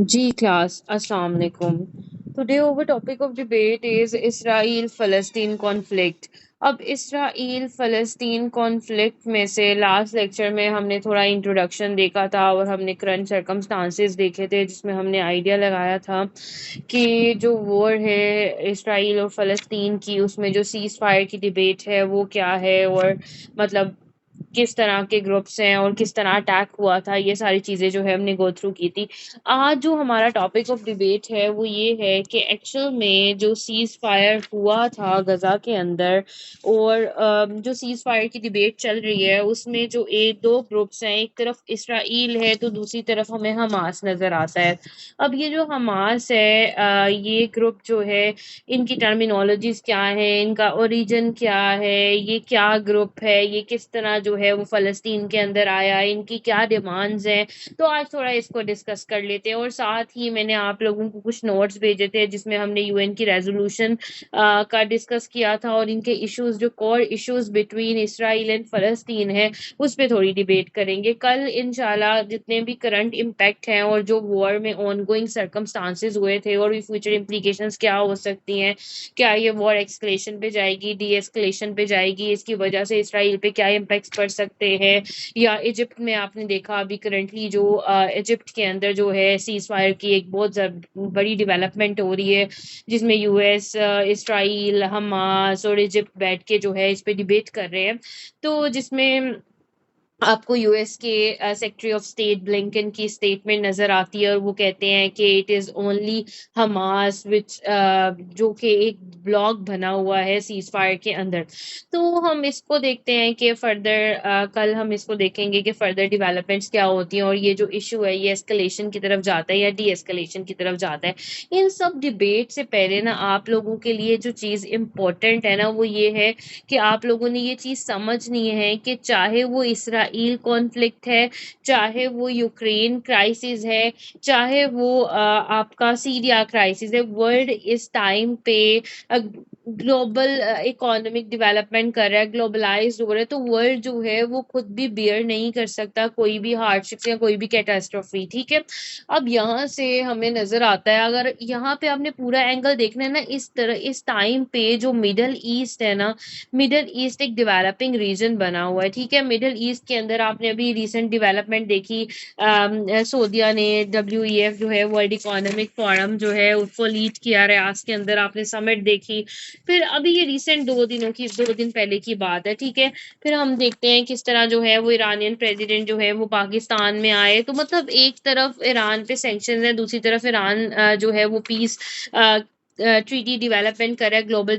G class, Assalamu alaikum. Today our topic of debate is Israel-Palestine conflict. अब Israel फ़लस्तीन conflict में से last lecture में हमने थोड़ा इंट्रोडक्शन देखा था और हमने करंट सर्कमस्टांसेस देखे थे जिसमें हमने आइडिया लगाया था कि जो वॉर है इसराइल और फ़लस्तीन की उसमें जो सीज़ फायर की डिबेट है वो क्या है और मतलब किस तरह के ग्रुप्स हैं और किस तरह अटैक हुआ था, ये सारी चीज़ें जो है हमने गो थ्रू की थी। आज जो हमारा टॉपिक ऑफ डिबेट है वो ये है कि एक्चुअल में जो सीज़ फायर हुआ था गज़ा के अंदर और जो सीज़ फायर की डिबेट चल रही है उसमें जो दो ग्रुप्स हैं, एक तरफ इसराइल है तो दूसरी तरफ हमें हमास नज़र आता है। अब ये जो हमास है ये ग्रुप जो है इनकी टर्मिनोलॉजीज क्या है, इनका ओरिजिन क्या है, ये क्या ग्रुप है, ये किस तरह जो है वो फ़लस्तीन के अंदर आया, इनकी क्या डिमांड्स हैं। तो आज थोड़ा इसको डिस्कस कर लेते हैं और साथ ही मैंने आप लोगों को कुछ नोट्स भेजे थे जिसमें हमने यूएन की रेजोल्यूशन का डिस्कस किया था और इनके इश्यूज जो core issues between Israel and फ़लस्तीन है उस पर थोड़ी डिबेट करेंगे। कल इंशाल्लाह जितने भी करंट इम्पैक्ट हैं और जो वॉर में ऑनगोइंग सर्कमस्टांसेस हुए थे और फ्यूचर इम्प्लीकेशंस क्या हो सकती हैं, क्या ये वॉर एक्सकलेशन पे जाएगी, डी एस्कलेशन पे जाएगी, इसकी वजह से इसराइल पे क्या इम्पैक्ट्स पड़ सकते हैं, या इजिप्ट में आपने देखा अभी करंटली जो इजिप्ट के अंदर जो है सीज फायर की एक बहुत बड़ी डेवलपमेंट हो रही है जिसमें यूएस, इसराइल, हमास और इजिप्ट बैठ के जो है इस पे डिबेट कर रहे हैं। तो जिसमें आपको यूएस के सेक्रेटरी ऑफ स्टेट ब्लिंकन की स्टेटमेंट नजर आती है और वो कहते हैं कि इट इज ओनली हमास विच जो कि एक ब्लॉग बना हुआ है सीज फायर के अंदर। तो हम इसको देखते हैं कि फर्दर कल हम इसको देखेंगे कि फर्दर डेवलपमेंट्स क्या होती हैं और ये जो इशू है ये एस्केलेशन की तरफ जाता है या डी एस्केलेशन की तरफ जाता है। इन सब डिबेट से पहले ना आप लोगों के लिए जो चीज़ इम्पोर्टेंट है ना वो ये है कि आप लोगों ने ये चीज़ समझनी है कि चाहे वो इसराइल कॉन्फ्लिक्ट है, चाहे वो यूक्रेन क्राइसिस है, चाहे वो आपका सीरिया क्राइसिस है, वर्ल्ड इस टाइम पे ग्लोबल इकोनॉमिक डेवलपमेंट कर रहा है, ग्लोबलाइज्ड हो रहा है, तो वर्ल्ड जो है वो खुद भी बियर नहीं कर सकता कोई भी हार्डशिप या कोई भी कैटास्ट्रोफी। ठीक है, अब यहाँ से हमें नजर आता है, अगर यहाँ पे आपने पूरा एंगल देखना है ना, इस तरह इस टाइम पे जो मिडल ईस्ट है ना, मिडल ईस्ट एक डेवलपिंग रीजन बना हुआ है। ठीक है, मिडल ईस्ट के अंदर आपने अभी रिसेंट डेवलपमेंट देखी, सऊदीया ने WEF जो है वर्ल्ड इकोनॉमिक फोरम जो है उसको लीड किया, रियाद के अंदर आपने समिट देखी। फिर अभी ये रिसेंट 2 दिन पहले की बात है। ठीक है, फिर हम देखते हैं किस तरह जो है वो ईरानियन प्रेसिडेंट जो है वो पाकिस्तान में आए। तो मतलब एक तरफ ईरान पे सैंक्शन है, दूसरी तरफ ईरान जो है वो पीस ट्रीटी डेवलपमेंट कर रहा है, ग्लोबल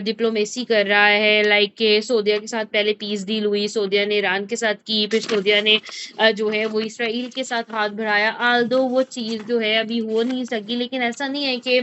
डिप्लोमेसी कर रहा है। लाइक के सऊदीया के साथ पहले पीस डील हुई, सऊदीया ने ईरान के साथ की, फिर सऊदीया ने जो है वो इसराइल के साथ हाथ बढ़ाया। आल्दो वो चीज़ जो है अभी हो नहीं सकी, लेकिन ऐसा नहीं है कि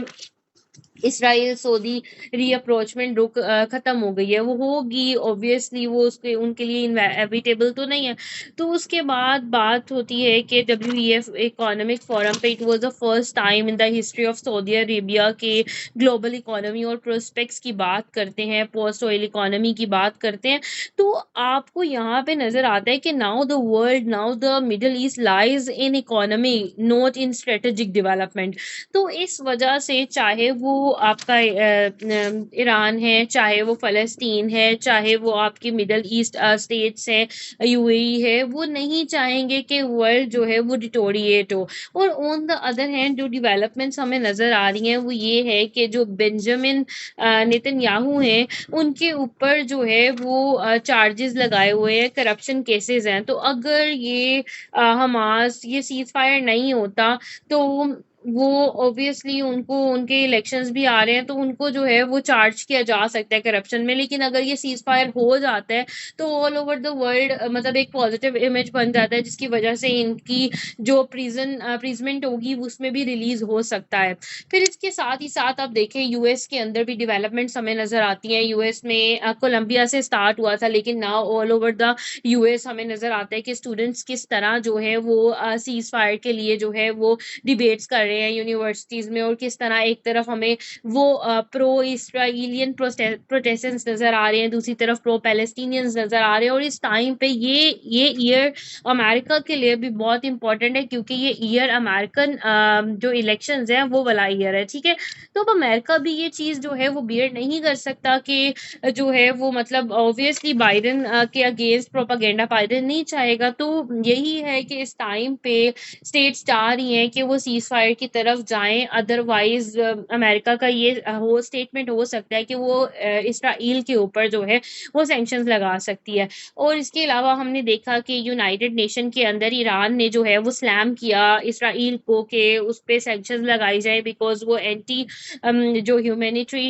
इसराइल सऊदी रीअप्रोचमेंट रुक खत्म हो गई है, वो होगी ऑब्वियसली, वो उसके उनके लिए इनएविटेबल तो नहीं है। तो उसके बाद बात होती है कि WEF इकोनॉमिक फोरम पे it was the first time in the history of Saudi Arabia के ग्लोबल इकोनॉमी और प्रोस्पेक्ट्स की बात करते हैं, पोस्ट ऑयल इकोनॉमी की बात करते हैं। तो आपको यहाँ पे नजर आता है कि now the world, now the middle east lies in economy, not in strategic development. तो इस वजह से चाहे वो आपका ईरान है, चाहे वो फ़लस्तीन है, चाहे वो आपकी मिडल ईस्ट स्टेट्स हैं, UAE है, वो नहीं चाहेंगे कि वर्ल्ड जो है वो डिटोरिएट हो। और ऑन द अदर हैंड जो डेवलपमेंट्स हमें नज़र आ रही हैं वो ये है कि जो बेंजामिन नेतन्याहू हैं उनके ऊपर जो है वो चार्जेस लगाए हुए हैं, करप्शन केसेस हैं। तो अगर ये हमास ये सीज फायर नहीं होता तो वो ऑब्वियसली उनको, उनके इलेक्शंस भी आ रहे हैं तो उनको जो है वो चार्ज किया जा सकता है करप्शन में। लेकिन अगर ये सीज फायर हो जाता है तो ऑल ओवर द वर्ल्ड मतलब एक पॉजिटिव इमेज बन जाता है जिसकी वजह से इनकी जो प्रिजमेंट होगी उसमें भी रिलीज हो सकता है। फिर इसके साथ ही साथ आप देखें यूएस के अंदर भी डेवलपमेंट्स हमें नजर आती हैं। यूएस में कोलंबिया से स्टार्ट हुआ था लेकिन now all over the US हमें नजर आता है कि स्टूडेंट्स किस तरह जो है वो सीज फायर के लिए जो है वो डिबेट्स कर रहे रहे हैं यूनिवर्सिटीज में, और किस तरह एक तरफ हमें वो प्रो इसराइलियन प्रोटेस्टेंट्स नजर आ रहे हैं, दूसरी तरफ प्रो पैलेस्टीनियंस नजर आ रहे हैं। और इस टाइम पे ये ईयर अमेरिका के लिए भी बहुत इंपॉर्टेंट है, क्योंकि ये ईयर अमेरिकन जो इलेक्शंस हैं वो वाला ईयर है, ठीक है। तो अब अमेरिका भी ये चीज जो है वो बियर नहीं कर सकता कि जो है वो मतलब ऑब्वियसली बाइडेन के अगेंस्ट प्रोपागेंडा बाइडेन नहीं चाहेगा। तो यही है कि इस टाइम पे स्टेट्स चाह रही हैं कि वो सीज फायर की तरफ जाएं, अदरवाइज अमेरिका का ये हो स्टेटमेंट हो सकता है कि वो इसराइल के ऊपर जो है वो सैंक्शंस लगा सकती है। और इसके अलावा हमने देखा कि यूनाइटेड नेशन के अंदर ईरान ने जो है वो स्लैम किया इसराइल को कि उस पे सैंक्शंस लगाई जाए, बिकॉज वो एंटी जो ह्यूमैनिटरी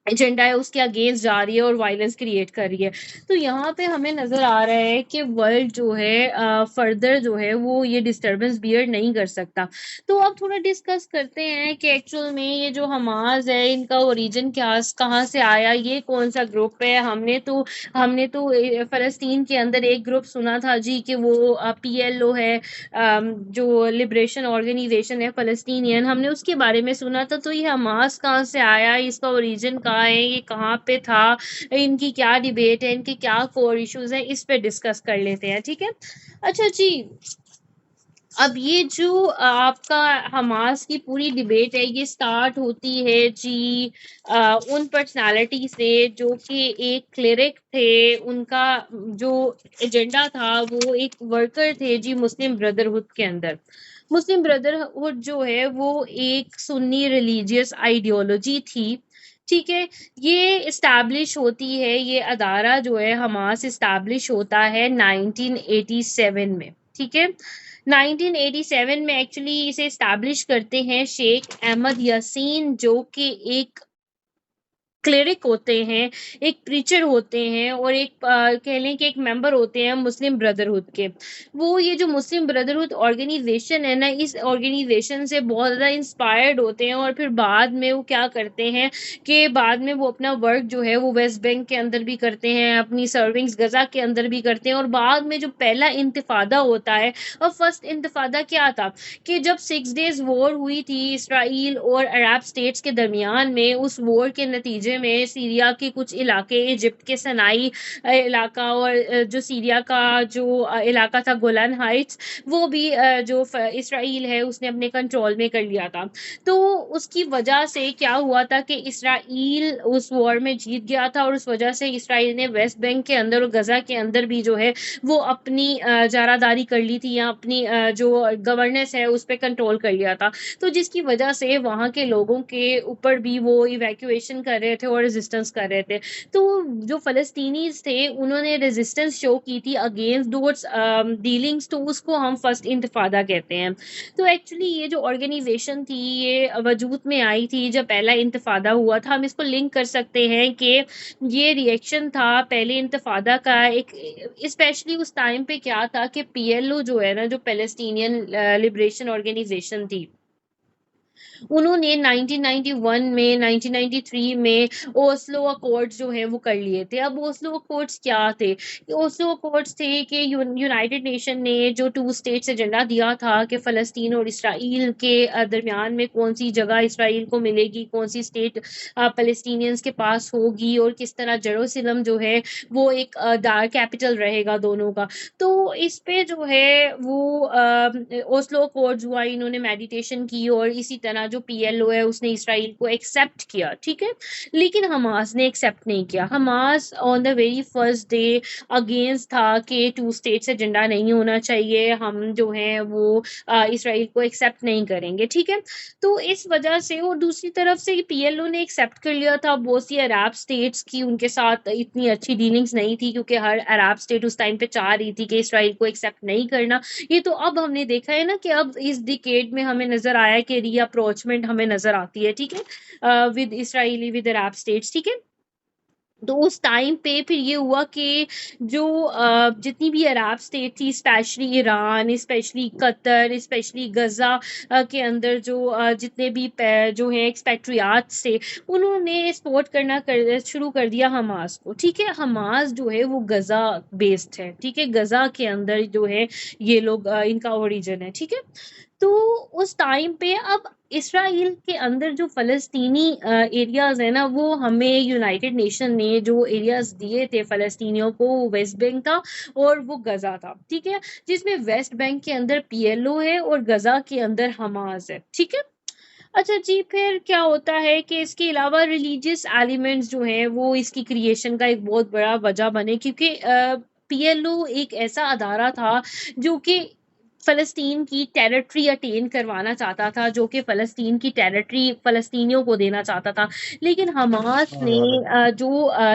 एजेंडा है उसके अगेंस्ट जा रही है और वायलेंस क्रिएट कर रही है। तो यहाँ पे हमें नजर आ रहा है कि वर्ल्ड जो है फर्दर जो है वो ये डिस्टरबेंस बियर नहीं कर सकता। तो अब थोड़ा डिस्कस करते हैं कि एक्चुअल में ये जो हमास है इनका ओरिजिन क्या कहाँ से आया, ये कौन सा ग्रुप है। हमने तो फलस्तीन के अंदर एक ग्रुप सुना था जी कि वो PLO है, जो लिबरेशन ऑर्गेनाइजेशन है फलस्तीनियन, हमने उसके बारे में सुना था। तो ये हमास कहाँ से आया, इसका ओरिजिन कहाँ है, ये कहाँ पे था, इनकी क्या डिबेट है, इनके क्या कोर इश्यूज हैं, इस पे डिस्कस कर लेते हैं, ठीक है। अच्छा जी, अब ये जो आपका हमास की पूरी डिबेट है ये स्टार्ट होती है जी उन पर्सनालिटी से जो कि एक क्लेरिक थे, उनका जो एजेंडा था वो एक वर्कर थे जी मुस्लिम ब्रदरहुड के अंदर। मुस्लिम ब्रदरहुड जो है वो एक सुन्नी रिलीजियस आइडियोलॉजी थी, ठीक है। ये इस्टेब्लिश होती है, ये अदारा जो है हमास इस्टेब्लिश होता है 1987 में, ठीक है। 1987 में एक्चुअली इसे स्टैब्लिश करते हैं शेख अहमद यासीन, जो कि एक क्लेरिक होते हैं, एक प्रीचर होते हैं, और एक कह लें कि एक मेंबर होते हैं मुस्लिम ब्रदरहुड के। वो ये जो मुस्लिम ब्रदरहुड ऑर्गेनाइजेशन है ना, इस ऑर्गेनाइजेशन से बहुत ज़्यादा इंस्पायर्ड होते हैं, और फिर बाद में वो क्या करते हैं कि बाद में वो अपना वर्क जो है वो वेस्ट बैंक के अंदर भी करते हैं, अपनी सर्विंग्स गजा के अंदर भी करते हैं। और बाद में जो पहला इंतिफादा होता है, और फर्स्ट इंतिफादा क्या था कि जब 6 डेज वॉर हुई थी इसराइल और अरब स्टेट्स के दरमियान में, उस वॉर के नतीजे में सीरिया के कुछ इलाके, इजिप्ट के सनाई इलाका, और जो सीरिया का जो इलाका था गोलान हाइट्स, वो भी जो इसराइल है उसने अपने कंट्रोल में कर लिया था। तो उसकी वजह से क्या हुआ था कि इसराइल उस वॉर में जीत गया था, और उस वजह से इसराइल ने वेस्ट बैंक के अंदर और गजा के अंदर भी जो है वो अपनी जारादारी कर ली थी, या अपनी जो गवर्नेंस है उस पर कंट्रोल कर लिया था। तो जिसकी वजह से वहाँ के लोगों के ऊपर भी वो इवैक्यूएशन कर रहे थे और रेजिस्टेंस कर रहे थे। तो जो फलस्तीनीज थे उन्होंने रेजिस्टेंस शो की थी अगेंस्ट दोस डीलिंग्स, तो उसको हम फर्स्ट इंतफादा कहते हैं। तो एक्चुअली ये जो ऑर्गेनाइजेशन थी ये वजूद में आई थी जब पहला इंतफादा हुआ था। हम इसको लिंक कर सकते हैं कि ये रिएक्शन था पहले इंतफादा का एक, स्पेशली उस टाइम पे क्या था कि PLO जो है ना, जो पैलेस्टीनियन लिबरेशन ऑर्गेनाइजेशन थी, उन्होंने 1991 में 1993 में ओस्लो अकॉर्ड्स जो है वो कर लिए थे। अब ओस्लो अकॉर्ड्स क्या थे? ओस्लो अकॉर्ड्स थे कि यूनाइटेड नेशन ने जो 2 स्टेट्स एजेंडा दिया था कि फ़लस्तीन और इसराइल के दरमियान में कौन सी जगह इसराइल को मिलेगी, कौन सी स्टेट फ़लस्तीनियंस के पास होगी, और किस तरह जेरूसलम जो है वो एक डार्क कैपिटल रहेगा दोनों का। तो इस पे जो है वो ओस्लो अकॉर्ड्स हुआ, इन्होंने मेडिटेशन की, और इसी तरह जो PLO है उसने इसराइल को एक्सेप्ट किया, ठीक है। लेकिन हमास ने एक्सेप्ट नहीं किया। Hamas on the very first day against था कि 2 स्टेट्स एजेंडा नहीं होना चाहिए, हम जो है वो इसराइल को एक्सेप्ट नहीं करेंगे, ठीक है। तो इस वजह से, और दूसरी तरफ से PLO ने एक्सेप्ट कर लिया था बहुत सी अरब स्टेट्स की, उनके साथ इतनी अच्छी डीलिंग्स नहीं थी, क्योंकि हर अरब स्टेट उस टाइम पे चाह रही थी कि इसराइल को एक्सेप्ट नहीं करना। ये तो अब हमने देखा है ना कि अब इस डिकेड में हमें नजर आया कि रीअप्रोचमेंट हमें नजर आती है, ठीक है, with Israeli with Arab states, ठीक है। तो उस टाइम पे फिर ये हुआ कि जो जितनी भी अरब स्टेट थी, specially Iran, specially Qatar, specially Gaza के अंदर जो जितने भी जो है एक्सपेट्रियाट्स थे, उन्होंने सपोर्ट करना शुरू कर दिया हमास को, ठीक है। हमास जो है वो गजा बेस्ड है, ठीक है, गजा के अंदर जो है ये लोग इनका ओरिजिन है, ठीक है। तो उस टाइम पे अब इसराइल के अंदर जो फ़लस्तीनी एरियाज़ है ना, वो हमें यूनाइटेड नेशन ने जो एरियाज़ दिए थे फ़लस्तीनियों को, वो वेस्ट बैंक था और वो गज़ा था, ठीक है? जिसमें वेस्ट बैंक के अंदर पीएलओ है और गज़ा के अंदर हमास है, ठीक है? अच्छा जी, फिर क्या होता है कि इसके अलावा रिलीजियस एलिमेंट्स जो हैं वो इसकी क्रिएशन का एक बहुत बड़ा वजह बने, क्योंकि पीएलओ एक ऐसा अदारा था जो कि फ़लस्तीन की टेरिटरी अटेन करवाना चाहता था, जो कि फ़लस्तीन की टेरिटरी फ़लस्तीनियों को देना चाहता था। लेकिन हमास ने जो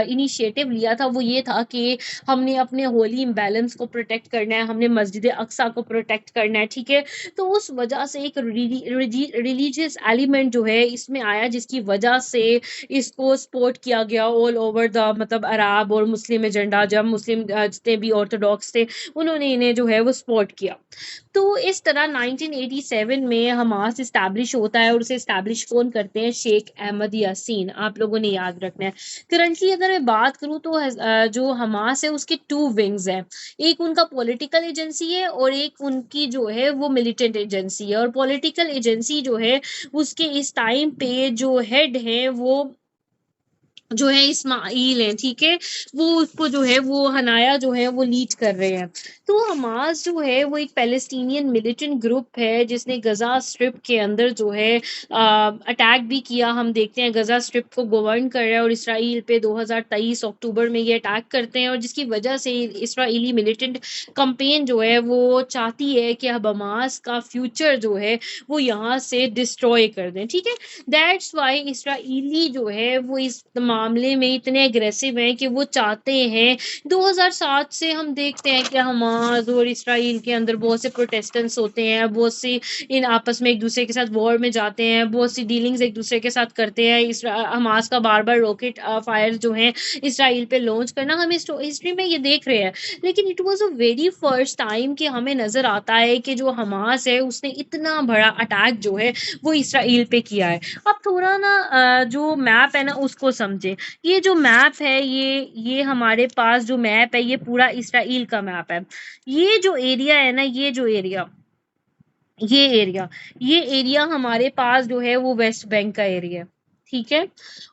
इनिशिएटिव लिया था वो ये था कि हमने अपने होली इम्बैलेंस को प्रोटेक्ट करना है, हमने मस्जिद अक्सा को प्रोटेक्ट करना है, ठीक है? तो उस वजह से एक रिलीजियस एलिमेंट जो है इसमें आया, जिसकी वजह से इसको सपोर्ट किया गया ऑल ओवर द मतलब अरब और मुस्लिम एजेंडा। जब मुस्लिम जितने भी ऑर्थोडॉक्स थे उन्होंने इन्हें जो है वो सपोर्ट किया। तो इस तरह 1987 में हमास इस्टेब्लिश होता है और उसे इस्टेब्लिश कौन करते हैं? शेख अहमद यासीन। आप लोगों ने याद रखना है। करंटली अगर मैं बात करूं तो जो हमास है उसके टू विंग्स हैं। एक उनका पॉलिटिकल एजेंसी है और एक उनकी जो है वो मिलिटेंट एजेंसी है। और पॉलिटिकल एजेंसी जो है उसके इस टाइम पे जो हेड है वो जो है इस्माइल है, ठीक है? वो उसको जो है वो हनाया जो है वो लीड कर रहे हैं। तो हमास जो है वो एक पैलेस्टीनियन मिलिटेंट ग्रुप है जिसने गजा स्ट्रिप के अंदर जो है अटैक भी किया। हम देखते हैं गजा स्ट्रिप को गवर्न कर रहा है और इसराइल पे 2023 अक्टूबर में ये अटैक करते हैं, और जिसकी वजह से इसराइली मिलिटेंट कंपेन जो है वो चाहती है कि अब हमास का फ्यूचर जो है वो यहाँ से डिस्ट्रॉय कर दें, ठीक है? दैट्स वाई इसराइली जो है वो इस मामले में इतने अग्रेसिव हैं कि वो चाहते हैं। 2007 से हम देखते हैं कि हमास और इसराइल के अंदर बहुत से प्रोटेस्टेंट्स होते हैं, बहुत सी इन आपस में एक दूसरे के साथ वॉर में जाते हैं, बहुत सी डीलिंग्स एक दूसरे के साथ करते हैं। हमास का बार बार रॉकेट फायर जो है इसराइल पे लॉन्च करना हम हिस्ट्री में ये देख रहे हैं। लेकिन it was a very first time कि हमें नजर आता है कि जो हमास है उसने इतना बड़ा अटैक जो है वो इसराइल पे किया है। अब थोड़ा ना जो मैप है ना उसको समझे। ये जो मैप है ये हमारे पास जो मैप है ये पूरा इसराइल का मैप है। ये जो एरिया है ना, ये एरिया ये एरिया हमारे पास जो है वो वेस्ट बैंक का एरिया है, ठीक है?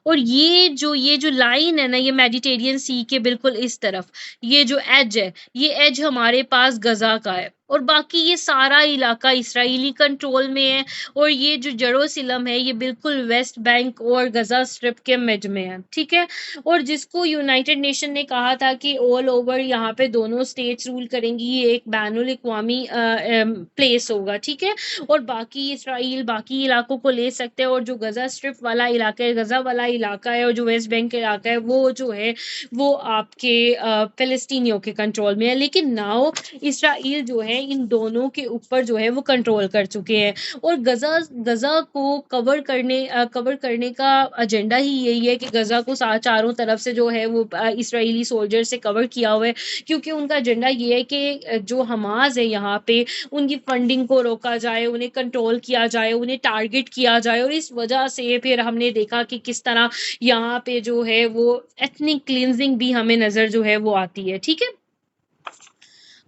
और ये जो लाइन है ना, ये मेडिटेरियन सी के बिल्कुल इस तरफ ये जो एज है, ये एज हमारे पास गजा का है, और बाकी ये सारा इलाका इसराइली कंट्रोल में है। और ये जो जेरूसलम है ये बिल्कुल वेस्ट बैंक और गजा स्ट्रिप के मिड में है, ठीक है? और जिसको यूनाइटेड नेशन ने कहा था कि ऑल ओवर यहाँ पे दोनों स्टेट्स रूल करेंगी, ये एक बैनुल अक़वामी प्लेस होगा, ठीक है? और बाकी इसराइल बाकी इलाकों को ले सकते हैं, और जो गजा स्ट्रिप वाला इलाका है, गजा वाला इलाका है, और जो वेस्ट बैंक का इलाका है वो जो है वो आपके फिलिस्तीनियों के कंट्रोल में है। लेकिन नाउ इसराइल जो है इन दोनों के ऊपर जो है वो कंट्रोल कर चुके हैं। और गजा गजा को कवर करने का एजेंडा ही यही है कि गजा को चारों तरफ से जो है वो इसराइली सोल्जर से कवर किया हुआ है, क्योंकि उनका एजेंडा ये है कि जो हमास है यहाँ पे उनकी फंडिंग को रोका जाए, उन्हें कंट्रोल किया जाए, उन्हें टारगेट किया जाए। और इस वजह से फिर हमने देखा कि किस तरह यहाँ पे जो है वो एथनिक क्लींजिंग भी हमें नजर जो है वो आती है, ठीक है?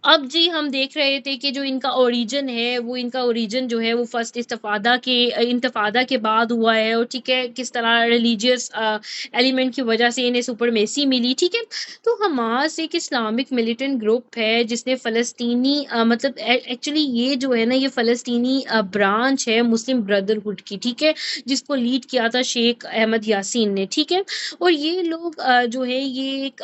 अब जी हम देख रहे थे कि जो इनका ओरिजिन है वो इनका ओरिजिन जो है वो फर्स्ट इंतफादा के बाद हुआ है, और ठीक है किस तरह रिलीजियस एलिमेंट की वजह से इन्हें सुपरमेसी मिली, ठीक है? तो हमास एक इस्लामिक मिलिटेंट ग्रुप है जिसने फ़लस्तीनी मतलब एक्चुअली ये जो है ना ये फ़लस्तीनी ब्रांच है मुस्लिम ब्रदरहुड की, ठीक है? जिसको लीड किया था शेख अहमद यासीन ने, ठीक है? और ये लोग जो है ये एक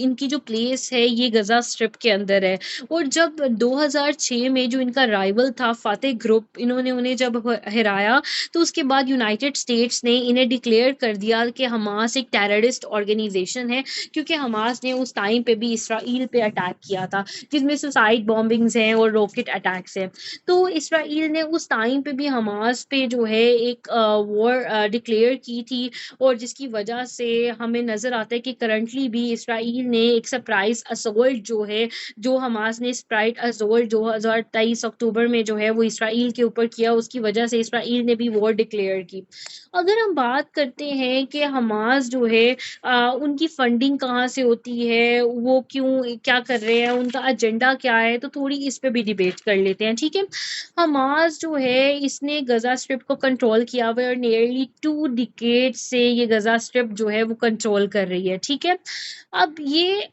इनकी जो प्लेस है ये गजा स्ट्रिप के अंदर है। और जब 2006 में जो इनका राइवल था फातेह ग्रुप, इन्होंने उन्हें जब हराया तो उसके बाद यूनाइटेड स्टेट्स ने इन्हें डिक्लेयर कर दिया कि हमास एक टेररिस्ट ऑर्गेनाइजेशन है, क्योंकि हमास ने उस टाइम पे भी इसराइल पे अटैक किया था, जिसमें सुसाइड बॉम्बिंग्स हैं और रॉकेट अटैक्स हैं। तो इसराइल ने उस टाइम पे भी हमास पे जो है एक वॉर डिक्लेयर की थी, और जिसकी वजह से हमें नजर आता है कि करंटली भी इसराइल ने एक सरप्राइज असोल्ट जो है जो हमास ने स्ट्राइक अज़ोर 2023 अक्टूबर में जो है वो इसराइल के ऊपर किया, उसकी वजह से इसराइल ने भी वॉर डिक्लेयर की। अगर हम बात करते हैं कि हमास जो है उनकी फंडिंग कहाँ से होती है, वो क्यों क्या कर रहे हैं, उनका एजेंडा क्या है, तो थोड़ी इस पे भी डिबेट कर लेते हैं, ठीक है। हमास जो है इसने गजा स्ट्रिप को कंट्रोल किया हुआ है और नियरली 2 डिकेड से ये गजा स्ट्रिप जो है वो कंट्रोल कर रही है, ठीक है। अब ये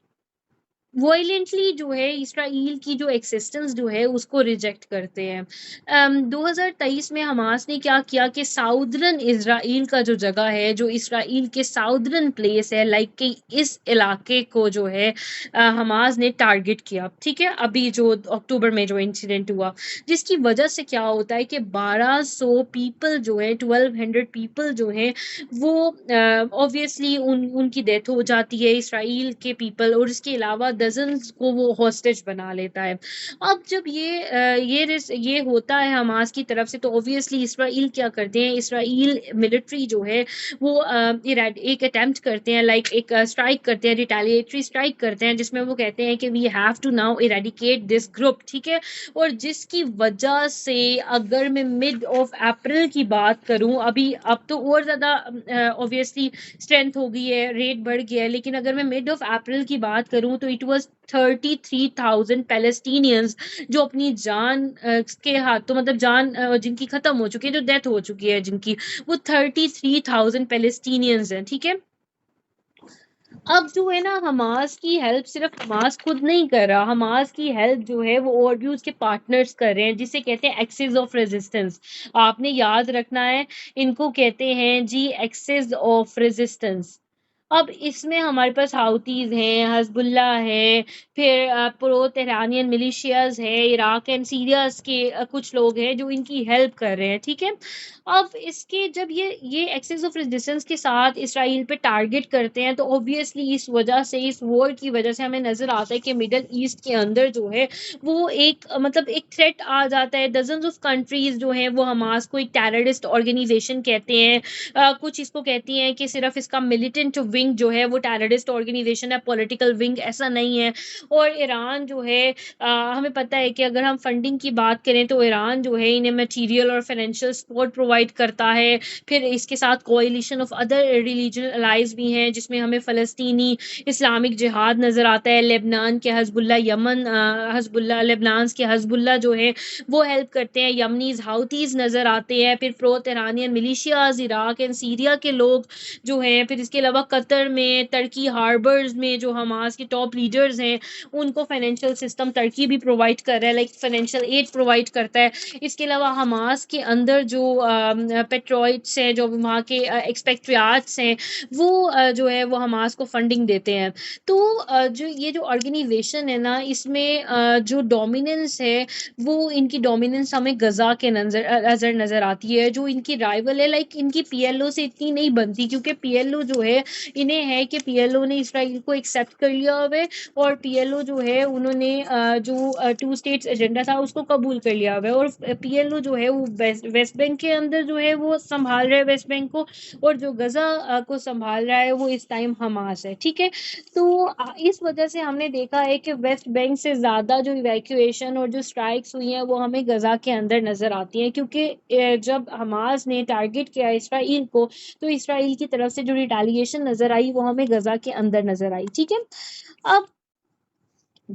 वायलेंटली जो है इसराइल की जो एक्सिस्टेंस जो है उसको रिजेक्ट करते हैं। 2023 में हमास ने क्या किया कि साउदर्न इसराइल का जो जगह है, जो इसराइल के साउदर्न प्लेस है, लाइक कि इस इलाके को जो है हमास ने टारगेट किया, ठीक है। अभी जो अक्टूबर में जो इंसिडेंट हुआ, जिसकी वजह से क्या होता है कि 1200 पीपल जो है, 1200 पीपल जो है वो ऑब्वियसली उनकी डेथ हो जाती है, इसराइल के पीपल, और इसके अलावा डजन्स को वो हॉस्टेज बना लेता है। अब जब ये होता है हमास की तरफ से, तो ऑब्वियसली इसराइल क्या करते हैं, इसराइल मिलिट्री जो है वो एक अटेम्प्ट करते हैं, लाइक एक स्ट्राइक करते हैं, रिटेलिएटरी स्ट्राइक करते हैं, जिसमें वो कहते हैं कि we have to now eradicate this group, ठीक है। और जिसकी वजह से अगर मैं मिड ऑफ अप्रैल की बात करूं, अभी अब तो और ज़्यादा ऑब्वियसली स्ट्रेंथ हो गई है, रेट बढ़ गया है, लेकिन अगर मैं मिड ऑफ अप्रैल की बात करूं तो इट वाज 33,000 पैलेस्टीनियंस जो अपनी जान के हाथों, मतलब जान जिनकी खत्म हो चुकी है, जो डेथ हो चुकी है जिनकी, वो 33,000 पैलेस्टीनियंस हैं, ठीक है। अब जो है ना, हमास की हेल्प सिर्फ हमास खुद नहीं कर रहा, हमास की हेल्प जो है वो और भी उसके पार्टनर्स कर रहे हैं, जिसे कहते हैं एक्सिस ऑफ रेजिस्टेंस। आपने याद रखना है, इनको कहते हैं जी एक्सिस ऑफ रेजिस्टेंस। अब इसमें हमारे पास हाउतीज हैं, हजबुल्ला है, फिर प्रो तेहरानियन मिलिशियाज है, इराक एंड सीरिया के कुछ लोग हैं जो इनकी हेल्प कर रहे हैं, ठीक है। अब इसके जब ये एक्सेस ऑफ रेजिस्टेंस के साथ इसराइल पे टारगेट करते हैं, तो ऑब्वियसली इस वजह से, इस वॉर की वजह से हमें नजर आता है कि मिडल ईस्ट के अंदर जो है वो एक मतलब एक थ्रेट आ जाता है। डजन्स ऑफ कंट्रीज जो हैं वो हमास को एक टेररिस्ट ऑर्गेनाइजेशन कहते हैं। कुछ इसको कहती हैं कि सिर्फ इसका मिलिटेंट विंग जो है वो टेररिस्ट ऑर्गेनाइजेशन है, पॉलिटिकल विंग ऐसा नहीं है। और ईरान जो है हमें पता है कि अगर हम फंडिंग की बात करें तो ईरान जो है इन्हें मटेरियल और फाइनेंशियल सपोर्ट प्रोवाइड करता है। फिर इसके साथ कोalition ऑफ अदर रिलीजनल अलाइज भी हैं, जिसमें हमें फ़लस्तीनी इस्लामिक जिहाद नज़र आता है, लेबनान के हजबुल्ला, यमन हजबुल्ला, लेबनान के हजबुल्ला जो है वो हेल्प करते हैं, यमनीज हाउतीज नज़र आते हैं, फिर pro Tehranian militias, Iraq and Syria के लोग जो हैं, फिर इसके अलावा कतर में, टर्की हार्बर्स में जो हमास के टॉप लीडर्स हैं, उनको फाइनेंशियल सिस्टम टर्की भी प्रोवाइड कर रहा है, लाइक फाइनेंशियल एड प्रोवाइड करता है। इसके अलावा हमास के अंदर जो पेट्रोइट्स हैं, जो वहाँ के एक्सपेक्ट्रियाट्स हैं, वो जो है वो हमास को फंडिंग देते हैं। तो जो ये जो ऑर्गेनाइजेशन है ना, इसमें जो डोमिनेंस है, वो इनकी डोमिनेंस हमें गजा के नजर आती है। जो इनकी राइवल है, लाइक इनकी पीएलओ से इतनी नहीं बनती, क्योंकि पीएलओ जो है, इन्हें है कि पीएलओ ने इसराइल को एक्सेप्ट कर लिया हुआ, और पीएलओ जो है उन्होंने जो 2 स्टेट्स एजेंडा था उसको कबूल कर लिया हुआ है, और पीएलओ जो है वो वेस्ट बैंक के अंदर जो है वो संभाल रहा है वेस्ट बैंक को, और जो गजा को संभाल रहा है वो इस टाइम हमास है, ठीक है। तो इस वजह से हमने देखा है कि वेस्ट बैंक से ज़्यादा जो इवैक्यूएशन और जो स्ट्राइक्स हुई हैं वो हमें गजा के अंदर नज़र आती हैं, क्योंकि जब हमास ने टारगेट किया इसराइल को, तो इसराइल की तरफ से जो रिटेलिएशन नज़र आई वो हमें गजा के अंदर नज़र आई, ठीक है। अब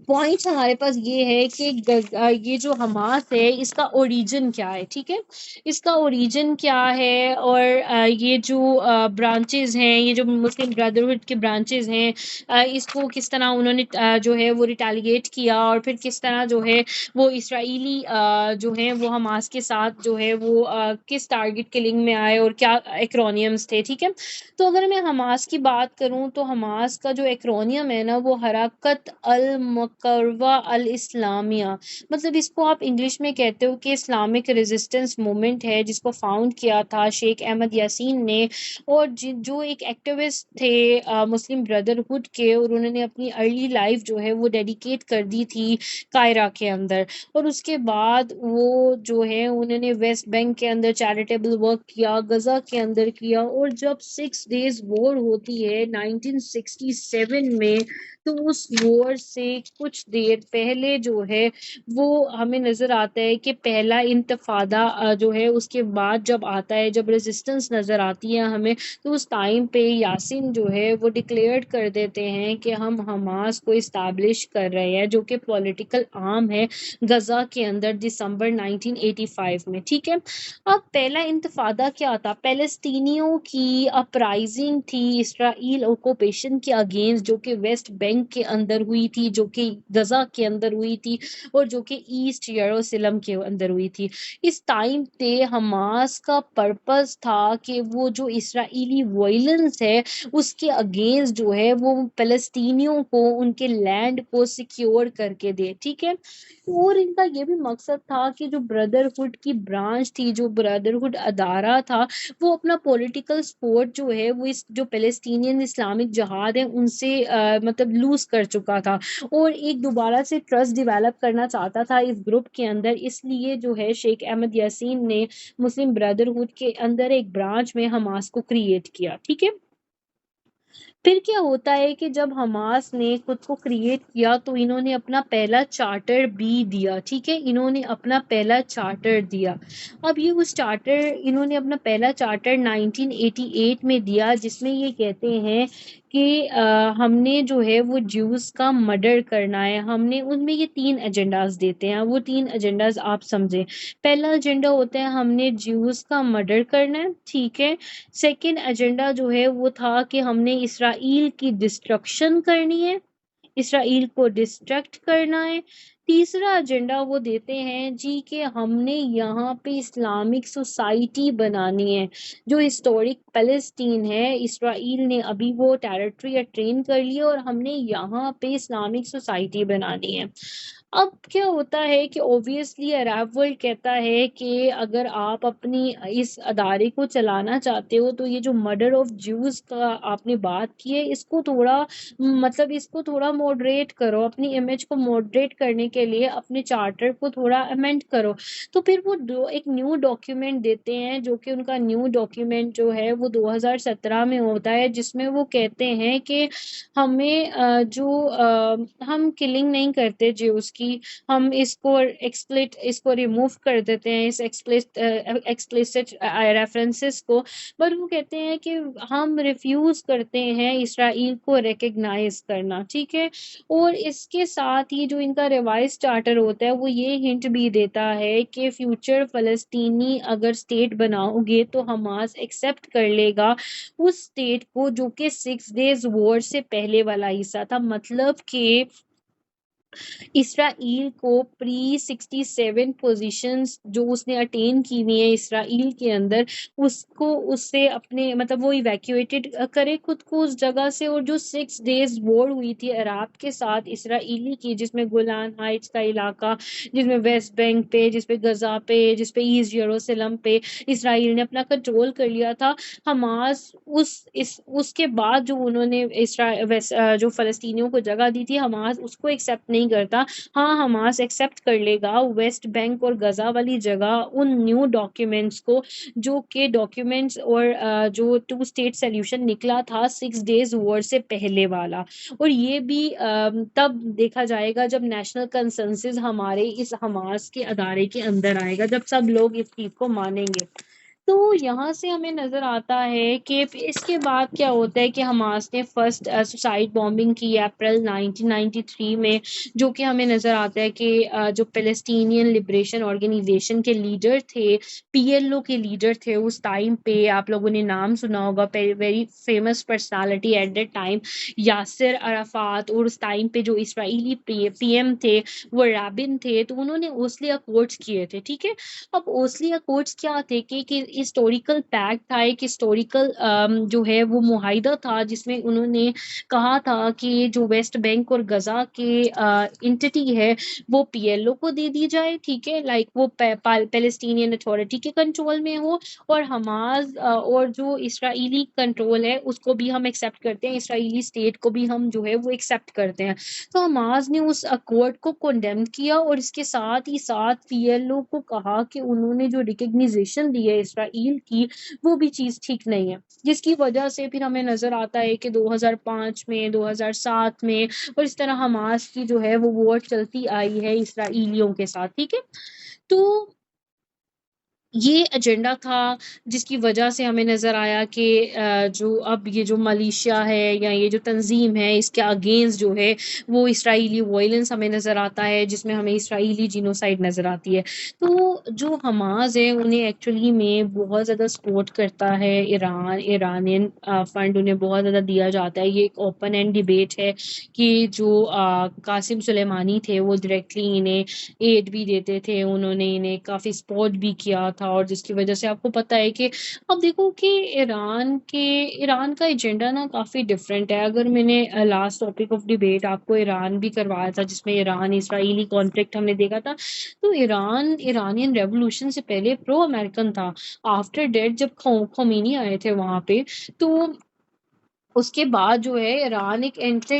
पॉइंट हमारे पास ये है कि ये जो हमास है इसका ओरिजिन क्या है, ठीक है। इसका ओरिजिन क्या है, और ये जो ब्रांचेस हैं, ये जो मुस्लिम ब्रदरहुड के ब्रांचेस हैं, इसको किस तरह उन्होंने जो है वो रिटेलिएट किया, और फिर किस तरह जो है वो इसराइली जो है वो हमास के साथ जो है वो किस टारगेट किलिंग में आए, और क्या एक्रोनियम्स थे, ठीक है। तो अगर मैं हमास की बात करूं, तो हमास का जो एक्रोनियम है ना, वो हरकत अल मुकर्रवा अल इस्लामिया, मतलब इसको आप इंग्लिश में कहते हो कि इस्लामिक रेजिस्टेंस मूवमेंट है, जिसको फाउंड किया था शेख अहमद यासीन ने, और जो एक एक्टिविस्ट थे मुस्लिम ब्रदरहुड के, और उन्होंने अपनी अर्ली लाइफ जो है वो डेडिकेट कर दी थी कायरा के अंदर। और उसके बाद वो जो है उन्होंने वेस्ट बैंक के अंदर चैरिटेबल वर्क किया, गजा के अंदर किया, और जब 6 डेज वॉर होती है 1967 में, तो उस वॉर से कुछ देर पहले जो है वो हमें नज़र आता है कि पहला इंतफादा जो है उसके बाद जब आता है, जब रेजिस्टेंस नज़र आती है हमें, तो उस टाइम पे यासीन जो है वो डिक्लेयर कर देते हैं कि हम हमास को इस्टेब्लिश कर रहे हैं, जो कि पॉलिटिकल आर्म है गजा के अंदर, दिसंबर 1985 में। ठीक है, अब पहला इंतफादा क्या था? पैलेस्टीनियों की अपराइजिंग थी इसराइल ऑक्यूपेशन के अगेंस्ट, जो कि वेस्ट बैंक के अंदर हुई थी, जो कि गजा के अंदर हुई थी, और जो कि ईस्ट यरूशलेम के अंदर हुई थी। इस टाइम पे हमास का पर्पस था कि वो जो इसराइली वायलेंस है उसके अगेंस्ट जो है वो फ़लस्तीनियों को उनके लैंड को सिक्योर करके दे। ठीक है, और इनका ये भी मकसद था कि जो ब्रदरहुड की ब्रांच थी, जो ब्रदरहुड अदारा था, वो अपना पॉलिटिकल सपोर्ट जो है वो इस जो पैलेस्टीनियन इस्लामिक जहाद है उनसे मतलब लूज कर चुका था, और एक दोबारा से ट्रस्ट डेवलप करना चाहता था इस ग्रुप के अंदर। इसलिए जो है शेख अहमद यासीन ने मुस्लिम ब्रदरहुड के अंदर एक ब्रांच में हमास को क्रिएट किया। ठीक है, फिर क्या होता है कि जब हमास ने खुद को क्रिएट किया तो इन्होंने अपना पहला चार्टर भी दिया। ठीक है, इन्होंने अपना पहला चार्टर दिया। अब ये उस चार्टर इन्होंने अपना पहला चार्टर 1988 में दिया, जिसमें ये कहते हैं कि हमने जो है वो ज्यूस का मर्डर करना है। हमने उनमें ये 3 एजेंडास देते हैं, वो 3 एजेंडास आप समझें। पहला एजेंडा होता है हमने ज्यूस का मर्डर करना है। ठीक है, सेकंड एजेंडा जो है वो था कि हमने इसराइल की डिस्ट्रक्शन करनी है, इसराइल को डिस्ट्रैक्ट करना है। तीसरा एजेंडा वो देते हैं जी कि हमने यहाँ पे इस्लामिक सोसाइटी बनानी है। जो हिस्टोरिक पैलेस्टीन है, इसराइल ने अभी वो टेरिटरी ट्रेन कर ली है और हमने यहाँ पे इस्लामिक सोसाइटी बनानी है। अब क्या होता है कि ऑब्वियसली अरब वर्ल्ड कहता है कि अगर आप अपनी इस अदारे को चलाना चाहते हो तो ये जो मर्डर ऑफ ज्यूज का आपने बात की है इसको थोड़ा मतलब इसको थोड़ा मॉडरेट करो, अपनी इमेज को मॉडरेट करने के लिए अपने चार्टर को थोड़ा अमेंड करो। तो फिर वो एक न्यू डॉक्यूमेंट देते हैं, जो कि उनका न्यू डॉक्यूमेंट जो है वो 2017 में होता है, जिसमें वो कहते हैं कि हमें हम किलिंग नहीं करते ज्यूस की, हम इसको रिमूव कर देते हैं इस एक्सप्लिसिट रेफरेंसेस को। पर वो कहते हैं कि हम रिफ्यूज करते हैं इसराइल को रिकग्नाइज करना। ठीक है, और इसके साथ ही जो इनका रिवाइज चार्टर होता है वो ये हिंट भी देता है कि फ्यूचर फलस्तीनी अगर स्टेट बनाओगे तो हमास एक्सेप्ट कर लेगा उस स्टेट को जो कि 6 डेज वॉर से पहले वाला हिस्सा था। मतलब कि इसराइल को प्री 67 पोजीशंस जो उसने अटेन की हुई है इसराइल के अंदर, उसको उससे अपने मतलब वो इवैक्यूएटेड करे खुद को उस जगह से। और जो 6 डेज वॉर हुई थी अरब के साथ इसराइली की, जिसमें गोलान हाइट्स का इलाका, जिसमें वेस्ट बैंक पे, जिसपे गजा पे, जिसपे ईस्ट यरूशलेम पे इसराइल ने अपना कंट्रोल कर लिया था। हमास उसके बाद जो उन्होंने जो फलस्तीनियों को जगह दी थी, हमास उसको एक्सेप्ट नहीं करता। हाँ, हमास एक्सेप्ट कर लेगा वेस्ट बैंक और गजा वाली जगह, उन न्यू डॉक्यूमेंट्स को, जो के डॉक्यूमेंट्स और जो 2 स्टेट सोल्यूशन निकला था 6 डेज वॉर से पहले वाला। और ये भी तब देखा जाएगा जब नेशनल कंसेंसस हमारे इस हमास के अदारे के अंदर आएगा, जब सब लोग इस चीज को मानेंगे। तो यहाँ से हमें नज़र आता है कि इसके बाद क्या होता है कि हमास ने फर्स्ट सुसाइड बॉम्बिंग की अप्रैल 1993 में, जो कि हमें नज़र आता है कि जो पैलेस्टीनियन लिबरेशन ऑर्गेनाइजेशन के लीडर थे, पीएलओ के लीडर थे उस टाइम पे, आप लोगों ने नाम सुना होगा, very famous personality at that time, Yasser Arafat. और उस टाइम पे जो इसराइली पीएम थे वो राबिन थे, तो उन्होंने ओस्लो अकॉर्ड्स किए थे। ठीक है, अब ओस्लो अकॉर्ड्स क्या थे कि हिस्टोरिकल पैक्ट था, एक हिस्टोरिकल जो है वो मुआहिदा था, जिसमें उन्होंने कहा था कि जो वेस्ट बैंक और गजा के इंटिटी है वो पीएलओ को दे दी जाए। ठीक है, लाइक वो पैलेस्टीनियन अथॉरिटी के कंट्रोल में हो, और हमास और जो इसराइली कंट्रोल है उसको भी हम एक्सेप्ट करते हैं, इसराइली स्टेट को भी हम जो है वो एक्सेप्ट करते हैं। तो हमास ने उस अकॉर्ड को कंडेम किया, और इसके साथ ही साथ पीएलओ को कहा कि उन्होंने जो रिकग्निजेशन दी है इसराइल की, वो भी चीज़ ठीक नहीं है। जिसकी वजह से फिर हमें नज़र आता है कि 2005 में, 2007 में और इस तरह हमास की जो है वो वॉर चलती आई है इसराइलियों के साथ, ठीक है? तो ये एजेंडा था जिसकी वजह से हमें नज़र आया कि जो अब ये जो मलेशिया है या ये जो तंज़ीम है इसके अगेंस्ट जो है वो इसराइली वायलेंस हमें नज़र आता है, जिसमें हमें इसराइली जीनोसाइड नज़र आती है। तो जो हमास है उन्हें एक्चुअली में बहुत ज़्यादा सपोर्ट करता है इरानियन फंड उन्हें बहुत ज़्यादा दिया जाता है। ये एक ओपन एंड डिबेट है कि जो कासिम सुलेमानी थे वो डायरेक्टली इन्हें एड भी देते थे, उन्होंने इन्हें काफ़ी सपोर्ट भी किया था और जिसकी वजह से आपको पता है कि अब देखो कि ईरान का एजेंडा ना काफ़ी डिफरेंट है। अगर मैंने लास्ट टॉपिक ऑफ डिबेट आपको ईरान भी करवाया था जिसमें ईरान इसराइली कॉन्फ्लिक्ट हमने देखा था, तो इरानियन रेवोल्यूशन से पहले प्रो अमेरिकन था। आफ्टर डेथ जब खोमेनी आए थे वहाँ पे, तो उसके बाद जो है ईरान एक एंटी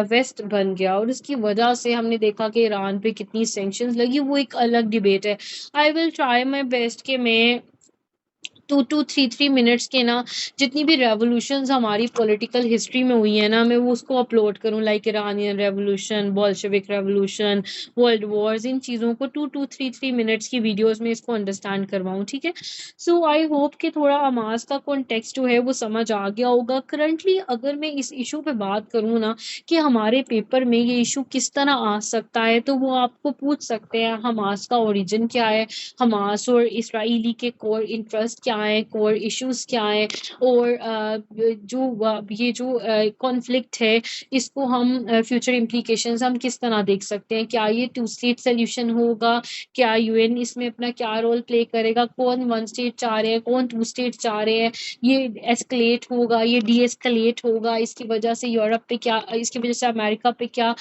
वेस्ट बन गया और उसकी वजह से हमने देखा कि ईरान पे कितनी सैंक्शंस लगी, वो एक अलग डिबेट है। I will try my best कि मैं 2 to 3 मिनट्स के ना जितनी भी रेवोल्यूशंस हमारी पॉलिटिकल हिस्ट्री में हुई है ना, मैं वो उसको अपलोड करूँ, like Iranian revolution, Bolshevik revolution, world wars, इन चीज़ों को 2 to 3 मिनट्स की वीडियोस में इसको अंडरस्टैंड करवाऊँ, ठीक है? सो आई होप कि थोड़ा हमास का कॉन्टेक्स्ट जो है वो समझ आ गया होगा। करंटली अगर मैं इस इशू पे बात करूँ ना कि हमारे पेपर में ये इशू किस तरह आ सकता है, तो वो आपको पूछ सकते हैं हमास का ओरिजिन क्या है, हमास और इसराइली के कोर इंटरेस्ट क्या है, कोर इश्यूज क्या है, और ये जो कॉन्फ्लिक्ट है इसको हम फ्यूचर इम्प्लीकेशंस हम किस तरह देख सकते हैं। क्या ये 2 स्टेट सोल्यूशन होगा, क्या यूएन इसमें अपना क्या रोल प्ले करेगा, कौन 1 स्टेट चाह रहे हैं, कौन 2 स्टेट चाह रहे हैं, ये एस्केलेट होगा, ये डी एस्केलेट होगा, इसकी वजह से यूरोप पे क्या, इसकी वजह से अमेरिका पे क्या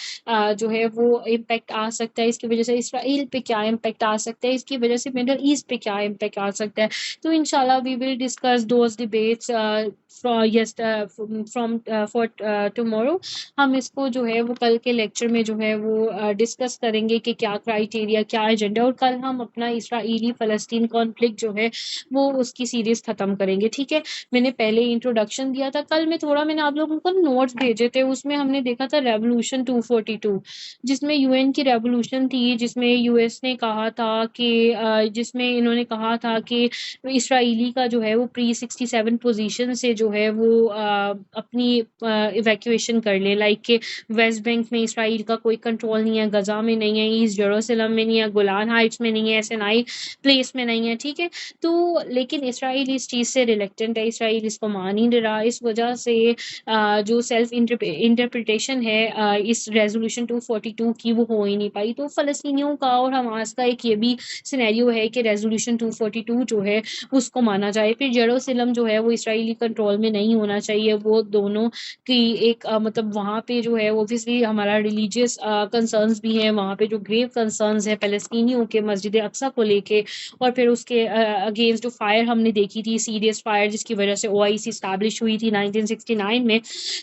जो है वो इम्पैक्ट आ सकता है, इसकी वजह से इसराइल पे क्या इम्पैक्ट आ सकता है, इसकी वजह से मिडल ईस्ट पे क्या इम्पैक्ट आ सकता है। तो इंशाल्लाह we will discuss those debates from for tomorrow. हम इसको जो है वो कल के लेक्चर में जो है वो डिस्कस करेंगे कि क्या क्राइटेरिया, क्या एजेंडा, और कल हम अपना इसराइली फ़लस्तीन कॉन्फ्लिक्ट जो है वो उसकी सीरीज ख़त्म करेंगे, ठीक है? मैंने पहले इंट्रोडक्शन दिया था, कल मैंने आप लोगों को नोट्स भेजे थे, उसमें हमने देखा था रेवोल्यूशन 242, जिसमें यूएन की रेवोल्यूशन थी, जिसमें यूएस ने कहा था कि जिसमें इन्होंने कहा था कि इसराइली का जो है वो प्री-67 पोजीशन से जो है वो अपनी इवैक्यूएशन कर ले, लाइक कि वेस्ट बैंक में इसराइल का कोई कंट्रोल नहीं है, गजा में नहीं है, ईस्ट जेरूसलम में नहीं है, गोलान हाइट्स में नहीं है, सिनाई प्लेस में नहीं है, ठीक है? तो लेकिन इसराइल इस चीज़ से रिलक्टेंट है, इसराइल इसको मान ही नहीं रहा। इस वजह से जो सेल्फ इंटरप्रिटेशन है इस रेजोल्यूशन 242 की, वो हो ही नहीं पाई। तो फ़लस्तीनियों का और हमास का एक ये भी सिनेरियो है कि रेजोल्यूशन 242 जो है उसको माना जाए। फिर जेरूसलम जो है वो इसराइली कंट्रोल में नहीं होना चाहिए। वो दोनों की एक मतलब वहाँ पे जो है ऑब्वियसली हमारा रिलीजियस कंसर्न्स भी हैं, वहाँ पे जो ग्रेव कंसर्न्स हैं फ़लस्तीनियों के मस्जिद अक्सा को लेके, और फिर उसके अगेंस्ट जो फायर हमने देखी थी, सीरियस फायर, जिसकी वजह से ओआईसी एस्टैब्लिश हुई थी 1969 में।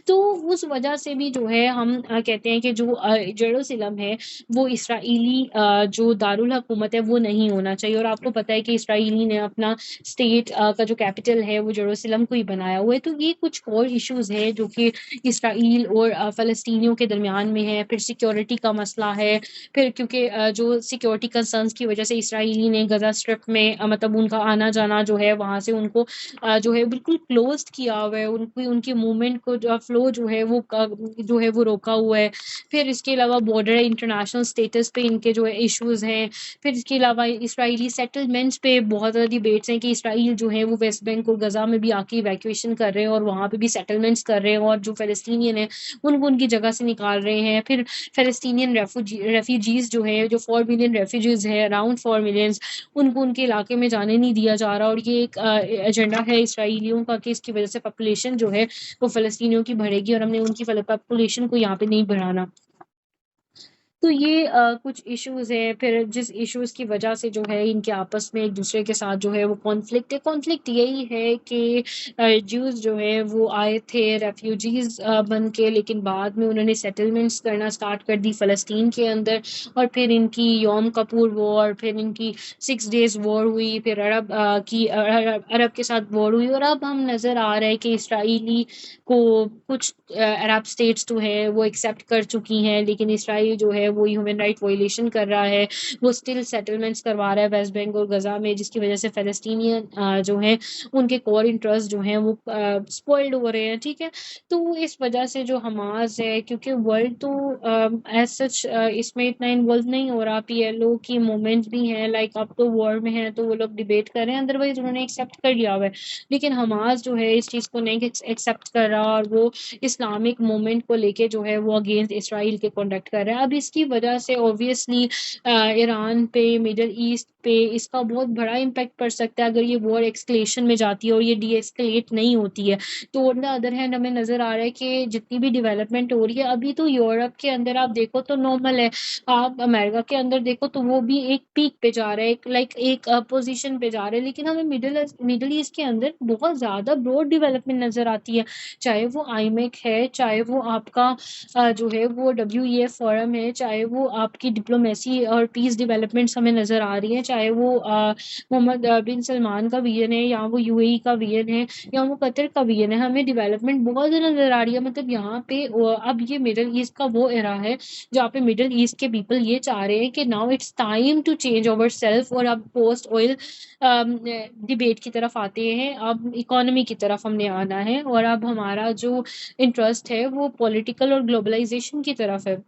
तो उस वजह से भी जो है हम कहते हैं कि जो जेरूसलम है वो इसराइली जो दारुल हुकूमत है वो नहीं होना चाहिए। और आपको पता है कि इसराइली ने अपना स्टेट का जो कैपिटल है वो जेरूसलम को ही बनाया हुआ है। तो ये कुछ और इश्यूज है जो कि इसराइल और फ़लस्तीनियों के दरमियान में है। फिर सिक्योरिटी का मसला है, फिर क्योंकि जो सिक्योरिटी कंसर्न्स की वजह से इसराइली ने गजा स्ट्रिप में मतलब उनका आना जाना जो है वहाँ से उनको जो है बिल्कुल क्लोज्ड किया हुआ है, उनकी मूवमेंट को जो फ्लो जो है वो रोका हुआ है। फिर इसके अलावा बॉर्डर इंटरनेशनल स्टेटस पे इनके जो है इश्यूज हैं। फिर इसके अलावा इसराइली सेटलमेंट्स पे बहुत ज़्यादा डिबेट्स हैं कि इसराइल जो है वो वेस्ट बैंक और गजा में भी आके इवैक्यूएशन कर रहे हैं और वहाँ पे भी सेटलमेंट्स कर रहे हैं, और जो फ़लस्तीनियन है उनको उनकी जगह से निकाल रहे हैं। फिर फ़लस्तीनियन रेफ्यूजीज़ जो है, जो 4 मिलियन रेफ्यूजीज़ हैं, अराउंड 4 मिलियंस, उनको उनके इलाके में जाने नहीं दिया जा रहा। और ये एक एजेंडा है इसराइलियों का कि इसकी वजह से पॉपुलेशन जो है वो फ़लस्तीनियों की बढ़ेगी और हमने उनकी पॉपुलेशन को यहाँ पे नहीं बढ़ाना। तो ये कुछ इश्यूज़ हैं, फिर जिस इश्यूज़ की वजह से जो है इनके आपस में एक-दूसरे के साथ जो है वो कॉन्फ्लिक्ट है। कॉन्फ्लिक्ट यही है कि ज्यूज़ जो हैं वो आए थे रेफ्यूजीज़ बन के, लेकिन बाद में उन्होंने सेटलमेंट्स करना स्टार्ट कर दी फ़लस्तीन के अंदर, और फिर इनकी यौम कपूर वॉर, फिर इनकी 6 डेज़ वॉर हुई, फिर अरब के साथ वॉर हुई, और अब हम नज़र आ रहा है कि इसराइली को कुछ अरब स्टेट्स जो है वो एक्सेप्ट कर चुकी हैं, लेकिन इसराइल जो है वो ह्यूमन राइट वायलेशन कर रहा है, वो स्टिल सेटलमेंट्स करवा रहा है वेस्ट बैंक और गजा में, जिसकी वजह से फ़लस्तीनियन जो हैं उनके कोर इंटरेस्ट जो हैं वो स्पॉइल्ड हो रहे हैं, ठीक है। तो इस वजह से जो हमास है, क्योंकि वर्ल्ड तो एज सच इसमें इतना इन्वॉल्व नहीं हो रहा, पीएलओ की मूवमेंट्स भी हैं, लाइक अब तो वॉर में है तो वो लोग डिबेट कर रहे हैं, अदरवाइज उन्होंने एक्सेप्ट कर लिया हुआ है, लेकिन हमास जो है इस चीज़ को नहीं एक्सेप्ट कर रहा, और वो इस्लामिक मूवमेंट को लेके जो है वो अगेंस्ट इसराइल के कंडक्ट कर रहा है। अब इसकी वजह से ऑब्वियसली ईरान पे, मिडल ईस्ट पे इसका बहुत बड़ा इम्पैक्ट पड़ सकता है अगर ये वॉर एक्सकलेशन में जाती है और ये डी एस्केलेट नहीं होती है। तो ऑन द अदर हैंड हमें नज़र आ रहा है कि जितनी भी डेवलपमेंट हो रही है अभी, तो यूरोप के अंदर आप देखो तो नॉर्मल है, आप अमेरिका के अंदर देखो तो वो भी एक पीक पे जा रहा है, एक पोजीशन पे जा रहा है, लेकिन हमें मिडल ईस्ट के अंदर बहुत ज़्यादा ब्रॉड डेवलपमेंट नज़र आती है, चाहे वो आईमेक है, चाहे वो आपका जो है वो WEF फोरम है, चाहे वो आपकी डिप्लोमेसी और पीस डेवलपमेंट्स हमें नज़र आ रही हैं, चाहे वो मोहम्मद बिन सलमान का विजन है, या वो UAE का विजन है, या वो कतर का विजन है, हमें डेवलपमेंट बहुत ज़्यादा नज़र आ रही है। मतलब यहाँ पे अब ये मिडल ईस्ट का वो एरा है जहाँ पे मिडल ईस्ट के पीपल ये चाह रहे हैं कि now it's time to change over self, और अब पोस्ट ऑयल डिबेट की तरफ आते हैं, अब इकोनॉमी की तरफ हमने आना है, और अब हमारा जो इंटरेस्ट है वो पॉलिटिकल और ग्लोबलाइजेशन की तरफ है।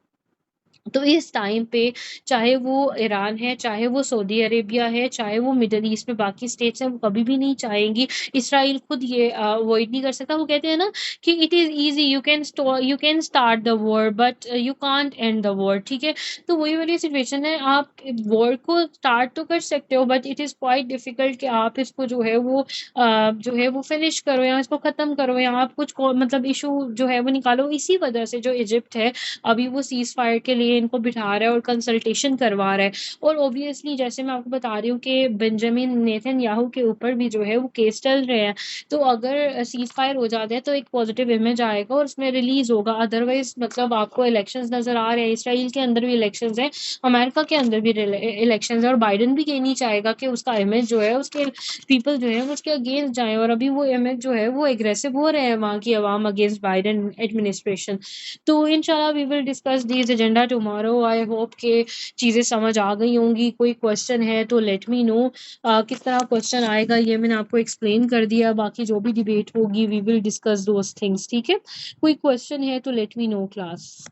तो इस टाइम पे चाहे वो ईरान है, चाहे वो सऊदी अरेबिया है, चाहे वो मिडल ईस्ट में बाकी स्टेट्स हैं, वो कभी भी नहीं चाहेंगी, इसराइल खुद ये अवॉइड नहीं कर सकता। वो कहते हैं ना कि it is easy, you can start the war but you can't and the war, ठीक है। तो वही वाली सिचुएशन है, आप वॉर को स्टार्ट तो कर सकते हो, but it is quite difficult कि आप इसको जो है वो फिनिश करो, या इसको ख़त्म करो, या आप कुछ मतलब इशू जो है वो निकालो। इसी वजह से जो इजिप्ट है अभी वो सीज़ फायर के लिए इनको बिठा रहा है और कंसल्टेशन करवा रहा है, और ऑब्वियसली जैसे मैं आपको बता रही हूँ कि बेंजामिन नेतन्याहू के ऊपर भी जो है वो केस चल रहे हैं, तो अगर सीज़ फायर हो जाता है तो एक पॉजिटिव इमेज आएगा और उसमें रिलीज होगा, अदरवाइज मतलब आपको इलेक्शंस नज़र आ रहे हैं, इसराइल के अंदर भी इलेक्शंस हैं, अमेरिका के अंदर भी इलेक्शंस है, और बाइडन भी ये नहीं चाहेगा कि उसका इमेज जो है, उसके पीपल जो है वो उसके अगेंस्ट जाएं, और अभी वो इमेज जो है वो एग्रेसिव हो रहे हैं वहाँ की आवाम अगेंस्ट बाइडन एडमिनिस्ट्रेशन। तो इंशाल्लाह we will discuss this agenda tomorrow. I hope के चीज़ें समझ आ गई होंगी। कोई क्वेश्चन है तो लेट मी नो। किस तरह क्वेश्चन आएगा ये मैंने आपको एक्सप्लेन कर दिया, बाकी जो भी डिबेट होगी we will discuss those things, ठीक है। कोई क्वेश्चन है तो let me know class,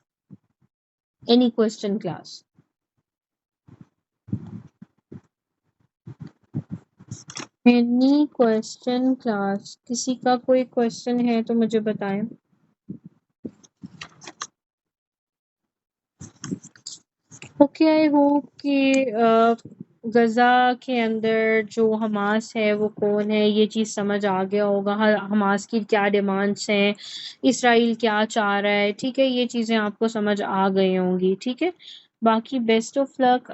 any question class. Any question class, किसी का कोई क्वेश्चन है तो मुझे बताएं। ओके, आई होप कि गज़ा के अंदर जो हमास है वो कौन है ये चीज़ समझ आ गया होगा, हमास की क्या डिमांड्स हैं, इसराइल क्या चाह रहा है, ठीक है, ये चीज़ें आपको समझ आ गई होंगी, ठीक है। बाकी बेस्ट ऑफ लक।